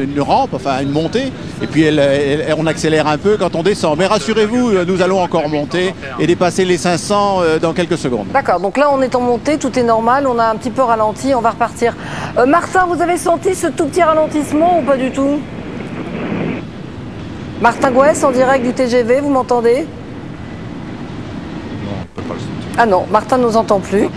une rampe, enfin une montée, et puis on accélère un peu quand on descend. Mais rassurez-vous, nous allons encore monter et dépasser les 500 dans quelques secondes. D'accord, donc là on est en montée, tout est normal, on a un petit peu ralenti, on va repartir. Martin, vous avez senti ce tout petit ralentissement ou pas du tout? Martin Gouès en direct du TGV, vous m'entendez? Ah non, Martin ne nous entend plus.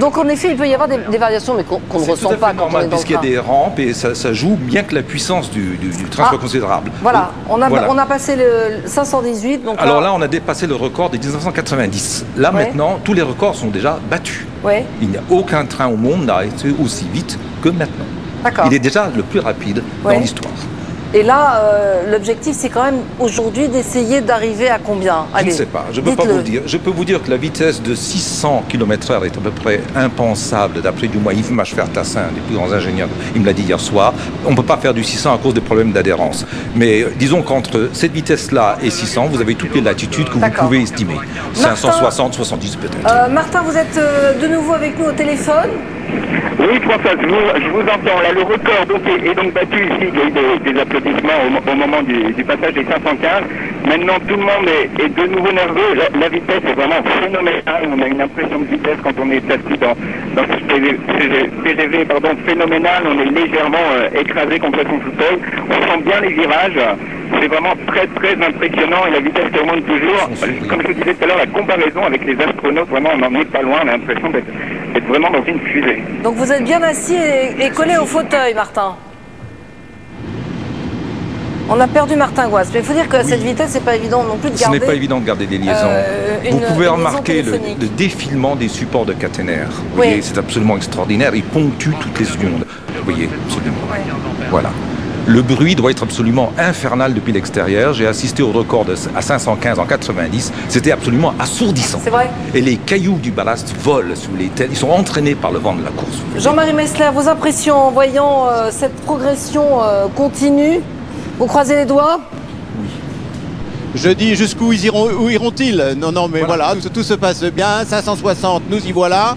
Donc en effet, il peut y avoir des variations, mais qu'on ne ressent pas quand on est dans le train. Puisqu'il y a des rampes et ça joue bien que la puissance du train soit considérable. Voilà, on a passé le 518. Donc alors là, on a dépassé le record des 1990. Là maintenant, tous les records sont déjà battus. Ouais. Il n'y a aucun train au monde n'a été aussi vite que maintenant. D'accord. Il est déjà le plus rapide dans l'histoire. Et là, l'objectif, c'est quand même aujourd'hui d'essayer d'arriver à combien? Je ne sais pas, je ne peux pas vous le dire. Je peux vous dire que la vitesse de 600 km/h est à peu près impensable, d'après du moins Yves Machfer-Tassin, un des plus grands ingénieurs, il me l'a dit hier soir. On ne peut pas faire du 600 à cause des problèmes d'adhérence. Mais disons qu'entre cette vitesse-là et 600, vous avez toutes les latitudes que vous pouvez estimer. 560, 70 peut-être. Martin, vous êtes de nouveau avec nous au téléphone? Oui, François, je vous entends. Là, le record est donc battu ici. Il y a eu des applaudissements au moment du passage des 515. Maintenant, tout le monde est de nouveau nerveux. La vitesse est vraiment phénoménale. On a une impression de vitesse quand on est assis dans ce TGV phénoménal. On est légèrement écrasé contre son fauteuil. On sent bien les virages. C'est vraiment très très impressionnant et la vitesse qui augmente toujours. Comme je vous disais tout à l'heure, la comparaison avec les astronautes, vraiment on n'en est pas loin, on a l'impression d'être vraiment dans une fusée. Donc vous êtes bien assis et collé au fauteuil, Martin. On a perdu Martin Gouès, mais il faut dire que cette vitesse, c'est pas évident non plus de garder. Ce n'est pas évident de garder des liaisons. Vous pouvez remarquer le défilement des supports de caténaire. Vous voyez, c'est absolument extraordinaire. Il ponctue toutes les secondes. Vous voyez, absolument. Voilà. Le bruit doit être absolument infernal depuis l'extérieur. J'ai assisté au record à 515 en 90. C'était absolument assourdissant. C'est vrai. Et les cailloux du ballast volent sous les têtes. Ils sont entraînés par le vent de la course. Jean-Marie Messler, vos impressions en voyant cette progression continue? Vous croisez les doigts? Oui. Je dis jusqu'où iront-ils? Non, mais voilà, tout se passe bien. 560, nous y voilà.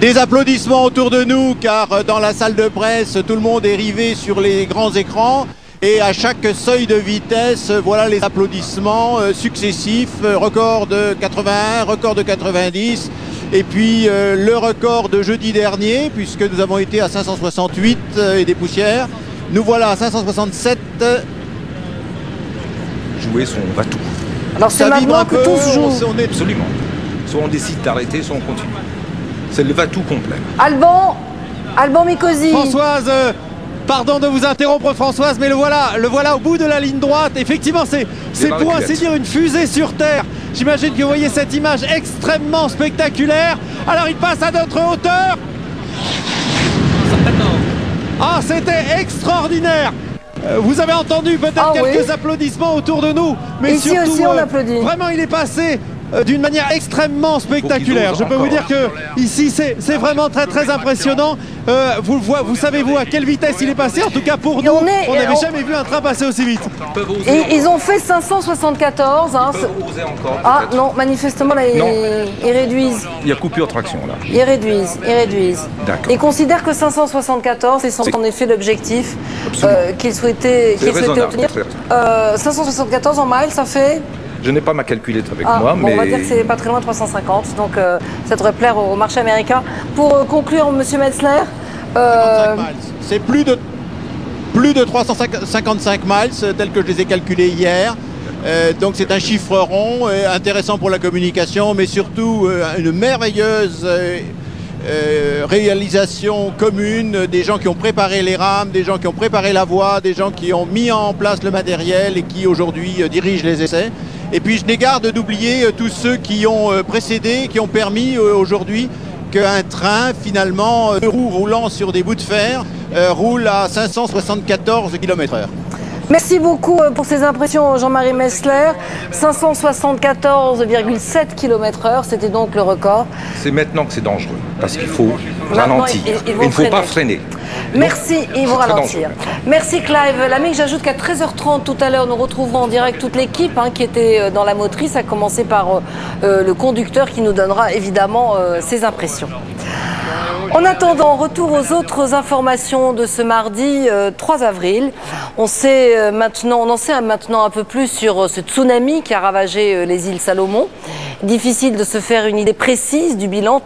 Des applaudissements autour de nous, car dans la salle de presse, tout le monde est rivé sur les grands écrans. Et à chaque seuil de vitesse, voilà les applaudissements successifs. Record de 81, record de 90. Et puis le record de jeudi dernier, puisque nous avons été à 568 et des poussières. Nous voilà à 567. Jouer son va-tout. Alors c'est maintenant que tous jouent. Absolument. Soit on décide d'arrêter, soit on continue. C'est le va-tout complet. Alban Mikosi. Françoise, pardon de vous interrompre Françoise, mais le voilà au bout de la ligne droite. Effectivement, c'est pour ainsi dire une fusée sur Terre. J'imagine que vous voyez cette image extrêmement spectaculaire. Alors il passe à notre hauteur. Ah, c'était extraordinaire. Vous avez entendu peut-être quelques applaudissements autour de nous, mais ici surtout, aussi on applaudit. Vraiment, il est passé d'une manière extrêmement spectaculaire. Je peux vous dire que ici c'est vraiment très très impressionnant. Vous savez-vous à quelle vitesse il est passé? En tout cas pour nous, on n'avait jamais vu un train passer aussi vite. Et ils ont fait 574. Hein. Ah non, manifestement là ils réduisent. Il y a coupure de traction là. Ils réduisent. D'accord. Ils considèrent que 574 c'est en effet l'objectif qu'ils souhaitaient obtenir. 574 en miles, ça fait. Je n'ai pas ma calculette avec moi, mais... On va dire que c'est pas très loin, 350, donc ça devrait plaire au marché américain. Pour conclure, Monsieur Metzler... C'est plus de 355 miles, tel que je les ai calculés hier. Donc c'est un chiffre rond, intéressant pour la communication, mais surtout une merveilleuse réalisation commune, des gens qui ont préparé les rames, des gens qui ont préparé la voie, des gens qui ont mis en place le matériel et qui aujourd'hui dirigent les essais. Et puis je n'ai garde d'oublier tous ceux qui ont précédé, qui ont permis aujourd'hui qu'un train, finalement, deux roues roulant sur des bouts de fer, roule à 574 km/h. Merci beaucoup pour ces impressions, Jean-Marie Messler. 574,7 km/h, c'était donc le record. C'est maintenant que c'est dangereux, parce qu'il faut ralentir. Il ne faut pas freiner. Merci, ils vont ralentir. Merci Clive Lamick. J'ajoute qu'à 13h30 tout à l'heure, nous retrouverons en direct toute l'équipe qui était dans la motrice, à commencer par le conducteur qui nous donnera évidemment ses impressions. En attendant, retour aux autres informations de ce mardi 3 avril. On en sait maintenant un peu plus sur ce tsunami qui a ravagé les îles Salomon. Difficile de se faire une idée précise du bilan.